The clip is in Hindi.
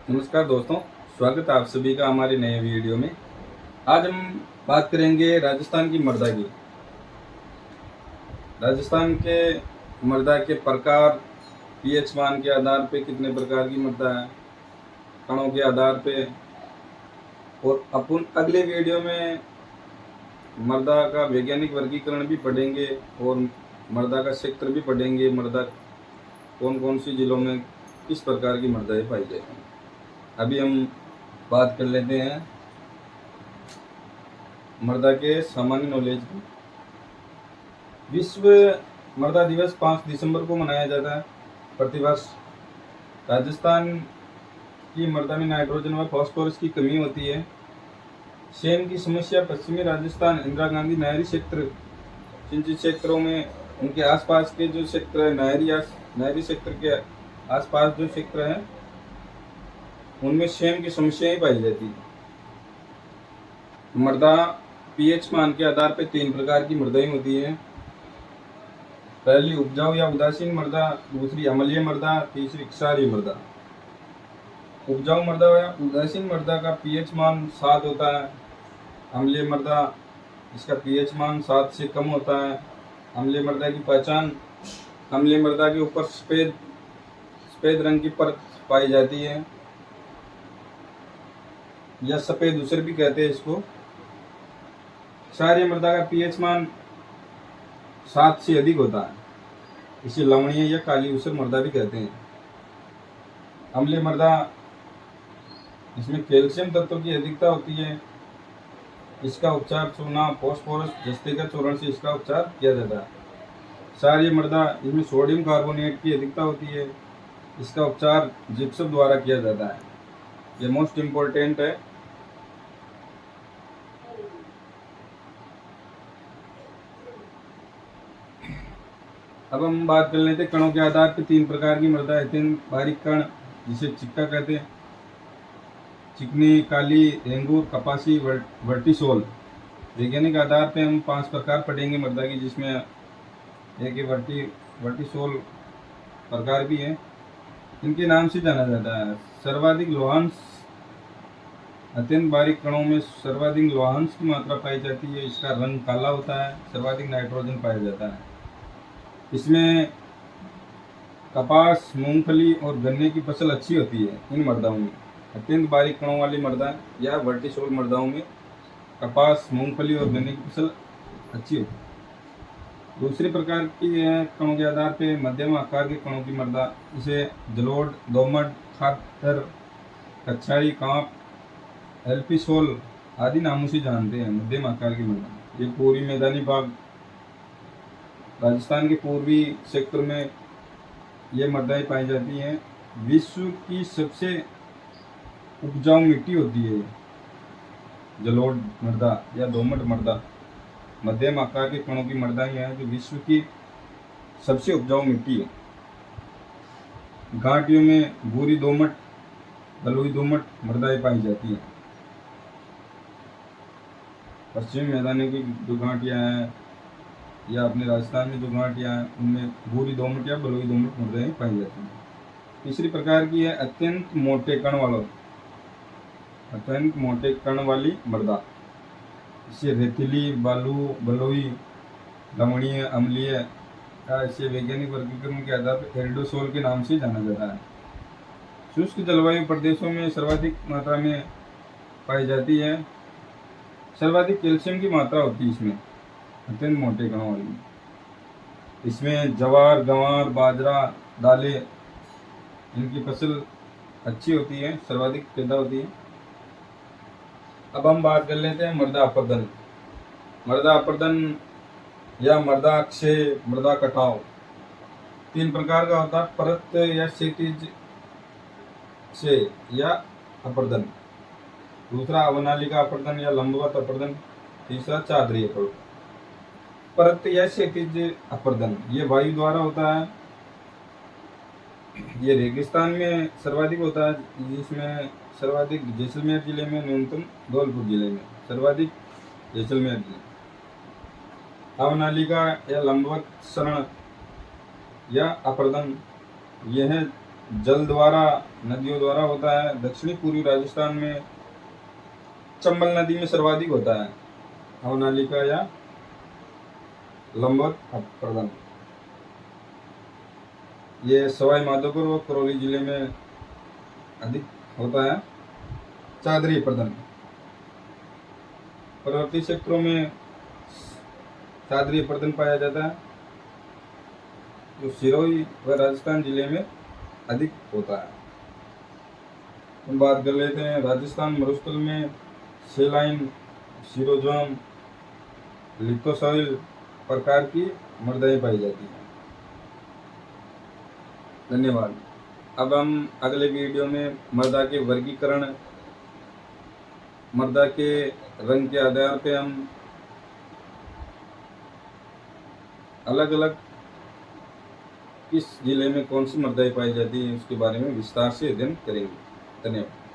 नमस्कार दोस्तों, स्वागत है आप सभी का हमारे नए वीडियो में। आज हम बात करेंगे राजस्थान की मृदा की। राजस्थान के मृदा के प्रकार, पीएच मान के आधार पे कितने प्रकार की मृदा है, कणों के आधार पे। और अपन अगले वीडियो में मृदा का वैज्ञानिक वर्गीकरण भी पढ़ेंगे और मृदा का क्षेत्र भी पढ़ेंगे। मृदा कौन कौन सी जिलों में किस प्रकार की मृदाएं पाई जाती हैं। अभी हम बात कर लेते हैं मृदा के सामान्य नॉलेज की। विश्व मृदा दिवस 5 दिसंबर को मनाया जाता है प्रतिवर्ष। राजस्थान की मृदा में नाइट्रोजन व फास्फोरस की कमी होती है। सेम की समस्या पश्चिमी राजस्थान, इंदिरा गांधी नहरी क्षेत्र, जिन जिन क्षेत्रों में उनके आसपास के जो क्षेत्र है, नहरी क्षेत्र के आसपास जो क्षेत्र है, उनमें सेम की समस्या ही पाई जाती है। मृदा पीएच मान के आधार पर 3 प्रकार की मृदाएं होती है। पहली उपजाऊ या उदासीन मृदा, दूसरी अम्लीय मृदा, तीसरी क्षारीय मृदा। उपजाऊ मृदा या उदासीन मृदा का पीएच मान 7 होता है। अम्लीय मृदा, इसका पीएच मान 7 से कम होता है। अम्लीय मृदा की पहचान, अम्लीय मृदा के ऊपर सफेद रंग की परत पाई जाती है, या सफेद ऊसर भी कहते हैं इसको। क्षारीय मृदा का पीएच मान 7 से अधिक होता है, इसे लवणीय या काली ऊसर मृदा भी कहते हैं। अम्लीय मृदा, इसमें कैल्शियम तत्व की अधिकता होती है। इसका उपचार चूना, फास्फोरस, जस्ते का चूर्ण से इसका उपचार किया जाता है। क्षारीय मृदा, इसमें सोडियम कार्बोनेट की अधिकता होती है। इसका उपचार जिप्सम द्वारा किया जाता है। ये मोस्ट इम्पोर्टेंट है। अब हम बात कर लेते हैं कणों के आधार पर 3 प्रकार की मृदा है। 3 बारीक कण, जिसे चिक्का कहते हैं, चिकनी, काली, रेंगूर, कपासी, वर्टिसोल। वैज्ञानिक आधार पे हम 5 प्रकार पढ़ेंगे मृदा की, जिसमें एक वर्टिसोल प्रकार भी है। इनके नाम से जाना जाता है। सर्वाधिक लोहांश, अत्यंत बारीक कणों में सर्वाधिक लोहांश की मात्रा पाई जाती है। इसका रंग काला होता है। सर्वाधिक नाइट्रोजन पाया जाता है। इसमें कपास, मूंगफली और गन्ने की फसल अच्छी होती है। इन मृदाओं में अत्यंत बारीक कणों वाली मृदा या वर्टिसोल मृदाओं में कपास, मूंगफली और गन्ने की फसल अच्छी होती है। दूसरी प्रकार की है कणों के आधार पे मध्यम आकार के कणों की मृदा, इसे जलोढ़, दोमट, खातर, कच्छाई, कांप, एल्पिसोल आदि नामों से जानते हैं। मध्यम आकार की मृदा, ये पूर्वी मैदानी भाग, राजस्थान के पूर्वी क्षेत्र में ये मृदाएं पाई जाती हैं। विश्व की सबसे उपजाऊ मिट्टी होती है जलोढ़ मृदा या दोमट मृदा। मध्यम आकार के कणों की मृदाएं हैं जो विश्व की सबसे उपजाऊ मिट्टी है। घाटियों में भूरी दोमट, बलुई दोमट मृदाएं पाई जाती हैं। पश्चिमी मैदानों की जो घाटियाँ हैं या अपने राजस्थान में जो घाटियाँ हैं, उनमें भूरी दोमट या बलुई दोमट मृदाएं पाई जाती हैं। तीसरी प्रकार की है अत्यंत मोटे कण वाली मृदा, इसे रेतीली, बलुई, लवणीय, अम्लीय, इसे वैज्ञानिक वर्गीकरण के आधार पर एल्डोसोल के नाम से जाना जाता है। शुष्क जलवायु प्रदेशों में सर्वाधिक मात्रा में पाई जाती है। सर्वाधिक कैल्शियम की मात्रा होती है इसमें, अत्यंत मोटे कणों वाली। इसमें जवार, गंवार, बाजरा, दालें, इनकी फसल अच्छी होती है, सर्वाधिक पैदा होती है। अब हम बात कर लेते हैं मृदा अपर्दन। मृदा अपर्दन या मृदा क्षय, मृदा कटाव 3 प्रकार का होता है। परत या क्षैतिज क्षय या अपर्दन, दूसरा अवनालिका अपर्दन या लंबवत अपर्दन, तीसरा चादरी अपर्दन। परत या क्षैतिज अपर्दन ये वायु द्वारा होता है। ये रेगिस्तान में सर्वाधिक होता है, जिसमें सर्वाधिक जैसलमेर जिले में, न्यूनतम धौलपुर जिले में, सर्वाधिक जैसलमेर जिले। अवनालिका या लंबवत सरण या अपर्दन, यह है जल द्वारा, नदियों द्वारा होता है। दक्षिणी पूर्वी राजस्थान में चंबल नदी में सर्वाधिक होता है अवनालिका या लंबवत अपरदन। ये सवाई माधोपुर और करौली जिले में अधिक होता है चादरी अपरदन। पर्वतीय क्षेत्रों में चादरी अपरदन पाया जाता है, जो सिरोही व राजस्थान जिले में अधिक होता है। हम बात कर लेते हैं राजस्थान मरुस्थल में सेलाइन, सिरोजोम, लिथोसॉइल प्रकार की मृदाएं पाई जाती हैं। धन्यवाद। अब हम अगले वीडियो में मृदा के वर्गीकरण, मृदा के रंग के आधार पे हम अलग अलग किस जिले में कौन सी मृदाएं पाई जाती है उसके बारे में विस्तार से अध्ययन करेंगे। धन्यवाद।